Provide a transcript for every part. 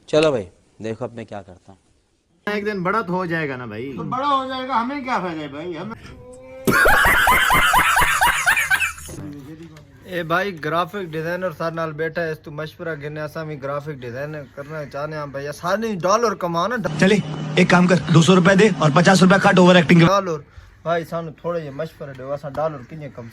चलो भाई देखो अब मैं क्या करता हूँ। एक दिन बड़ा तो हो जाएगा ना भाई। तो बड़ा हो जाएगा, हमें क्या फायदा है भाई। हमें ए भाई ग्राफिक डिजाइनर सारे नाल बैठा है तू मशवरा गिने असा भी ग्राफिक डिजाइन करना चाहने हैं भाई सारे डॉलर कमाना चले एक काम कर 200 रुपए दे और 50 रुपए काट ओवर एक्टिंग के। डॉलर भाई सानू थोड़े जे मशवरा दे असा डॉलर किने कम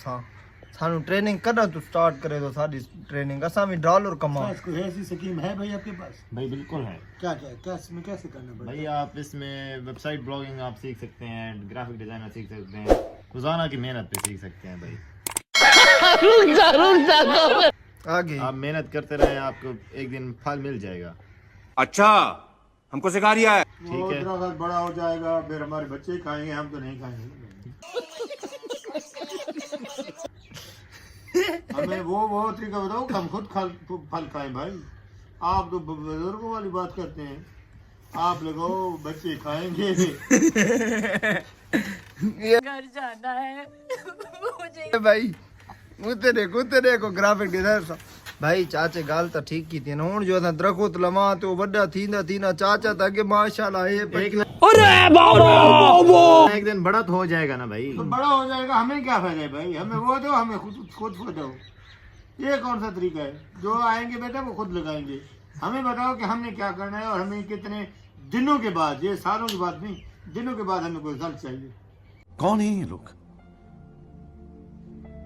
सानू ट्रेनिंग करना तू स्टार्ट करे तो साडी ट्रेनिंग असा भी डॉलर कमा। कोई ऐसी स्कीम है भाई आपके पास? भाई बिल्कुल है। क्या क्या क्या इसमें कैसे करना पड़ेगा भाई आप इसमें वेबसाइट ब्लॉगिंग आप सीख सकते हैं, ग्राफिक डिजाइनर सीख सकते हैं, रोजाना की मेहनत पे सीख सकते हैं भाई। आगे आप मेहनत करते रहे, आपको एक दिन फल मिल जाएगा। अच्छा हमको सिखा रिया है। वो ठीक है। इतना बड़ा हो जाएगा फिर हमारे बच्चे खाएंगे, हम तो नहीं खाएंगे। हमें वो तरीका बताओ हम खुद फल खाएं भाई। आप तो बुजुर्गों वाली बात करते हैं, आप लगाओ बच्चे खाएंगे। घर जाना है मुझे। भाई उते देखो ग्राफिक डिजाइनर भाई चाचे गाल तो ठीक की थी ना हुन जो दरखो तो लमा तो बड़ा थींदा चाचा तो अगे माशाल्लाह ये एक दिन बड़ा तो हो जाएगा ना भाई। तो बड़ा हो जाएगा, हमें क्या फायदा है भाई। हमें वो दो, हमें खुद दो। ये कौन सा तरीका है? जो आएंगे बेटा वो खुद लगाएंगे। हमें बताओ कि हमने क्या करना है और हमें कितने दिनों के बाद, ये सालों की बात नहीं, दिनों के बाद हमें कोई रिजल्ट चाहिए। कौन है ये लोग,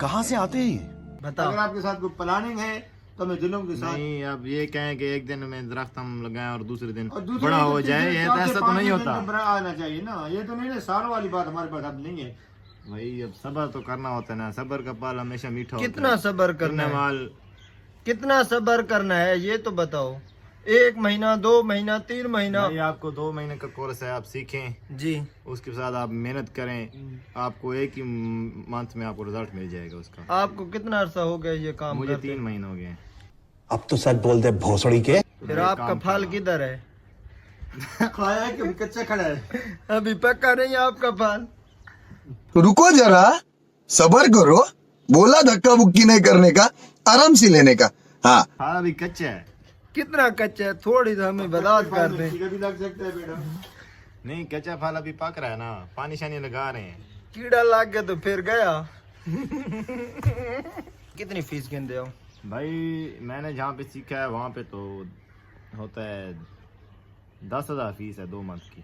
कहाँ से आते हैं? बताओ अगर आपके साथ कोई प्लानिंग है तो हमें दिनों के साथ नहीं, अब ये कहें कि एक दिन में दरख्त हम लगाएं और दूसरे दिन और दूसरे बड़ा दिन हो जाए, ये तो चौथे, ऐसा तो पांचवें नहीं दिन होता तो बड़ा आना चाहिए ना। ये तो नहीं ना, सालों वाली बात हमारे पास अब नहीं है भाई। अब सब्र तो करना होता है ना, सब्र का फल हमेशा मीठा होता है। कितना सब्र करना है, माल कितना सब्र करना है ये तो बताओ। 1 महीना 2 महीना 3 महीना भाई आपको 2 महीने का कोर्स है, आप सीखें, जी उसके साथ आप मेहनत करें, आपको एक ही मंथ में आपको रिजल्ट मिल जाएगा उसका। आपको कितना अरसा हो गया ये काम मुझे करते? 3 महीने हो गए। अब तो सच बोल दे भोसड़ी के। फिर आपका फल किधर है? खाया है कि कच्चा खड़ा है? अभी पक्का नहीं आपका फल। रुको जरा, सबर करो। बोला धक्का बुक्की नहीं करने का, आराम से लेने का। हाँ हाँ अभी कच्चा है। कितना कच्चा है थोड़ी तो हमें बदात कर दे। कीड़ा भी लग सकता है बेटा। नहीं कच्चा फल अभी पक रहा है ना, पानी शानी लगा रहे हैं। कीड़ा लग गया तो फिर गया। कितनी फीस गिनते हो? भाई मैंने जहाँ पे सीखा है वहाँ पे तो होता है 10,000 फीस है 2 मंथ की।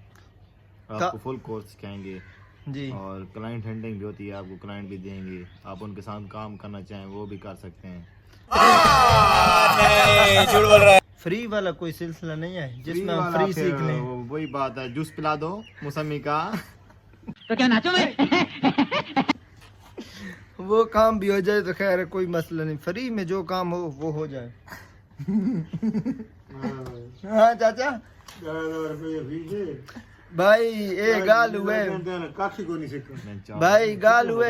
आपको फुल कोर्स सिखाएंगे जी और क्लाइंट हैंडलिंग भी होती है, आपको क्लाइंट भी देंगे, आप उनके साथ काम करना चाहें वो भी कर सकते हैं। फ्री वाला कोई सिलसिला नहीं है जिसमें हम फ्री फिर सीख लें? वही बात है, जूस पिला दो मौसमी का। तो क्या नाचो मैं? वो काम भी हो जाए तो खैर है, कोई मसला नहीं। फ्री में जो काम हो वो हो जाए। हाँ चाचा 11,000 रुपये फीस है भाई ये गाल हुए काफी को नहीं सीखा भाई गाल हुए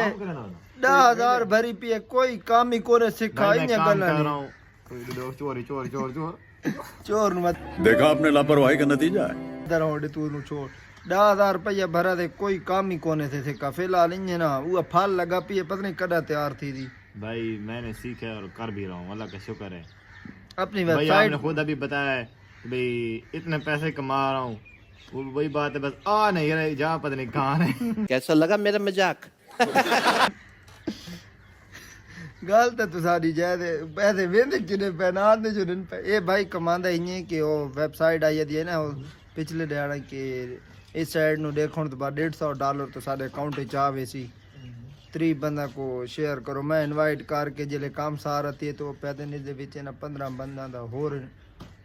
10,000 भरी पिए कोई काम ही कोने सिखा ही नहीं गला चोरी चोर चोर चोर चोर मत देखा आपने लापरवाही का नतीजा है। इधर होड़े तू नु छोड़ 10,000 रुपया भरा दे कोई काम ही कोने थे सिखा। फिलहाल इन ना वो फल लगा पिए पता नहीं कदा तैयार थी दी। भाई मैंने सीखा है और कर भी रहा हूँ, अल्लाह का शुक्र है। अपनी भाई वेबसाइट आपने खुद अभी बताया है भाई इतने पैसे कमा रहा हूँ, वो वही बात है, बस आ नहीं रहे जहाँ पता नहीं कहाँ है। कैसा लगा मेरा मजाक? गलत है तू सारी जायदे पैसे वेंदे जिने पहना दे जो पे ए भाई कमांदा इने कि वो वेबसाइट आई दी है ना वो पिछले दिहाड़ा के इस साइड नु देखण तो बाद $150 तो सारे अकाउंट च आवे सी। 3 बंदा को शेयर करो, मैं इनवाइट करके जिले काम सार आती है तो पैदे ने दे विच ना 15 बंदा दा होर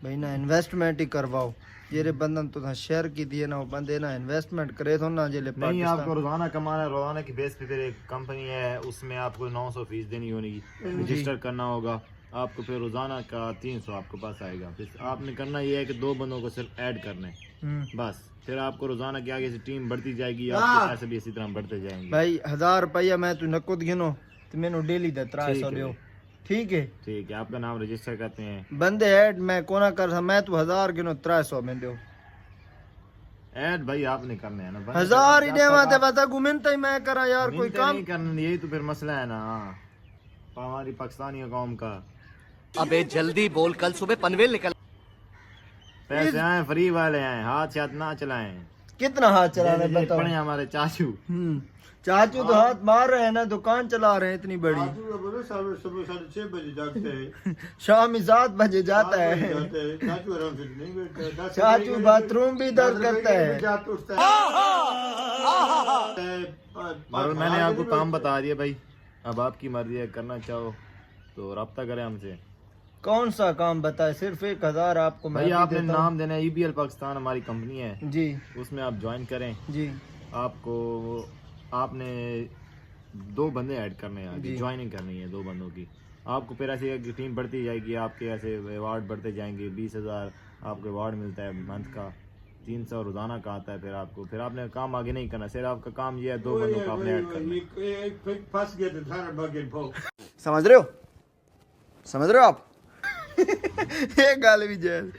भाई ना इन्वेस्टमेंट ही करवाओ। जेरे बंदन तो शेयर की दिए ना वो बंदे ना इन्वेस्टमेंट करे तो ना जिले नहीं आपको रोजाना कमाना है, रोजाना की बेस पे फिर एक कंपनी है उसमें आपको 900 फीस देनी होगी, रजिस्टर करना होगा आपको, फिर रोजाना का 300 आपके पास आएगा। फिर आपने करना ये है कि 2 बंदों को सिर्फ ऐड करने बस, फिर आपको रोजाना के आगे से टीम बढ़ती जाएगी, आपके पैसे भी इसी तरह बढ़ते जाएंगे। भाई 1,000 रुपया मैं तू नकद गिनो तो मैंने डेली दा 300 दियो ठीक है। ठीक है आपका नाम रजिस्टर करते हैं, बंदे ऐड मैं कोना कर मैं तू 1,000 गिनो 300 में दो ऐड भाई आपने करने है ना, 1,000 ही देवा ते बता घूमनता ही मैं करा यार कोई काम नहीं करना, यही तो फिर मसला है ना हमारी पाकिस्तानी कौम का। अबे जल्दी बोल, कल सुबह पनवेल निकल। पैसे आए फ्री वाले आए, हाथ से हाथ ना चलाएं। कितना हाथ चलाना है बताओ। पड़े हमारे चाचू, चाचू तो हाथ मार रहे हैं ना, दुकान चला रहे हैं इतनी बड़ी। चाचू का बोलो सुबह 6:30 बजे जागते हैं, शाम ही 7 बजे जाता है। जाते हैं। चाचू आराम से नहीं बैठता है। 10 चाचू बजे बाथरूम भी दर्द करता है। जात उठता है। और मैंने आपको काम बता दिया भाई, अब आपकी मर्जी है, करना चाहो तो रब्ता करें हमसे। कौन सा काम बताए? सिर्फ 1000 आपको मैं भाई भी आपने देता हूँ। नाम देना है, EBL पाकिस्तान हमारी कंपनी है, जी उसमें आप ज्वाइन करें। जी आपको आपने 2 बंदे ऐड करने हैं, जी। ज्वाइनिंग करनी है 2 बंदों की। आपको फिर ऐसे टीम बढ़ती जाएगी, आपके ऐसे अवार्ड बढ़ते जाएंगे। 20,000 आपको अवार्ड मिलता है मंथ का, 300 रोजाना का आता है। फिर आपको, फिर आपने काम आगे नहीं करना, सिर्फ आपका काम ये है 2 बंदों को आपने ऐड करना है। फंस गया था सारा बागे भाव। समझ रहे हो? समझ रहे हो आप? ये गाल भी जैल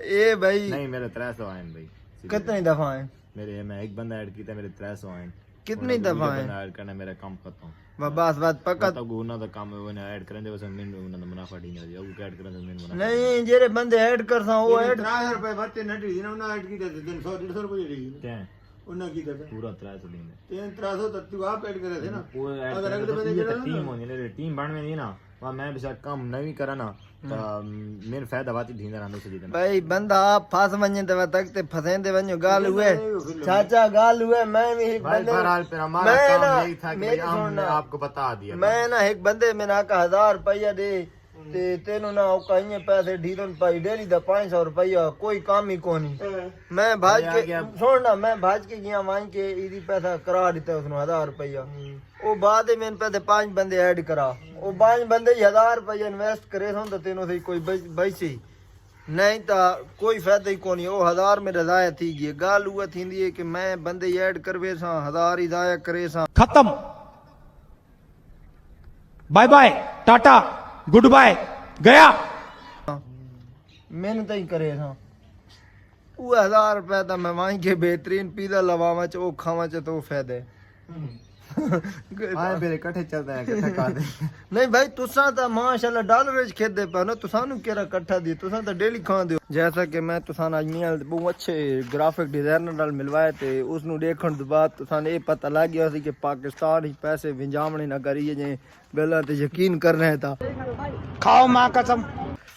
ए भाई नहीं मेरे 300 आए भाई। कितनी दफा है? मेरे मैं एक बंदा ऐड किया, मेरे 300 आए। कितनी दफा है? ऐड करना मेरा काम खत्म। बस बात पक्का। तो गुना दा काम है, वो ऐड करें दे, बस मैंने उन्होंने मुनाफा डी नहीं दिया, वो ऐड करें तो मैंने मुनाफा। नहीं जेरे बंदे ऐड करता हूं, वो ऐड 3000 रुपए भरते न डी ना उन्हें ऐड की थे 300-150 रुपए डी क्या है उन्हें की थे पूरा 300 दिन 300 तक तू आप ऐड करे थे ना। वो ऐड अगर अगले करें बंदे तो करे टीम होनी ले, टीम बन में नहीं ना, वहां मैं भी काम नहीं करा ना तो मेरे फायदा बात ढींदा रहने से जीतना। भाई बंदा आप फंस वने तब तक ते फसेंदे वने गाल हुए चाचा गाल हुए। मैं भी एक भाई बंदे बहरहाल फिर हमारा मैं काम ना यही था कि मेरी भाई हमने सुनना, आपको बता दिया। मैं ना एक बंदे में ना का 1000 रुपया दे ते तेनू ना कहीं पैसे ढीदन पाई डेली दा 500 रुपया कोई काम ही कोनी। मैं भाज भाई आ के गया। सुन ना, मैं भाज के गया वहीं के इदी पैसा करा दिता उसने 1000 रुपया। वो बाद में पैसे 5 बंदे ऐड करा, वो 5 बंदे 1000 रुपया इन्वेस्ट करे तो तेनों से कोई बची नहीं तो कोई फायदा ही कोनी। वो 1000 में रजाया थी गई। गाल हुआ थी है कि मैं बंदे ऐड करवे सा 1000 ही जाया करे सा। खत्म, bye bye, tata, good bye, गया। मेहनत ही करे सा। वो 1000 रुपया तो मैं वहीं के बेहतरीन पिज़्ज़ा लवावा च वो खावा च तो फायदे आए मेरे इकट्ठे चलते हैं, इकट्ठे खा दे। नहीं भाई तुसा तो माशाल्लाह डॉलर च खेदे पे ना, तुसा नु केरा कट्ठा दी, तुसा तो डेली खांदे हो। जैसा कि मैं तुसा अजमेर बहुत अच्छे ग्राफिक डिजाइनर नाल मिलवाए थे, उस नु देखण तो बाद तुसा ने पता लग गया सी कि पाकिस्तान ही पैसे विंजामणे ना करिए जे गल्ला ते यकीन कर रहे था। खाओ माँ कसम।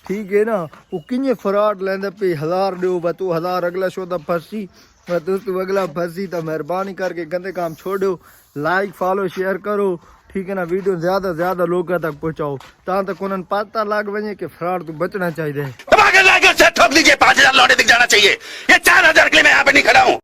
ठीक है ना, वो किन्ने फ्रॉड लेंदे पे 1000 दो बा तू 1000 अगला शोदा फंसी तू अगला फंसी तो मेहरबानी करके गंदे काम छोड़ो। लाइक फॉलो शेयर करो, ठीक है ना, वीडियो ज्यादा से ज्यादा लोगों तक पहुंचाओ तक उन्हें पता लग वजे कि फ्रॉड तो बचना चाहिए। ठोक लीजिए, 5000 लौटे दिख जाना चाहिए। ये 4000 के लिए मैं यहाँ पे नहीं खड़ा हूँ।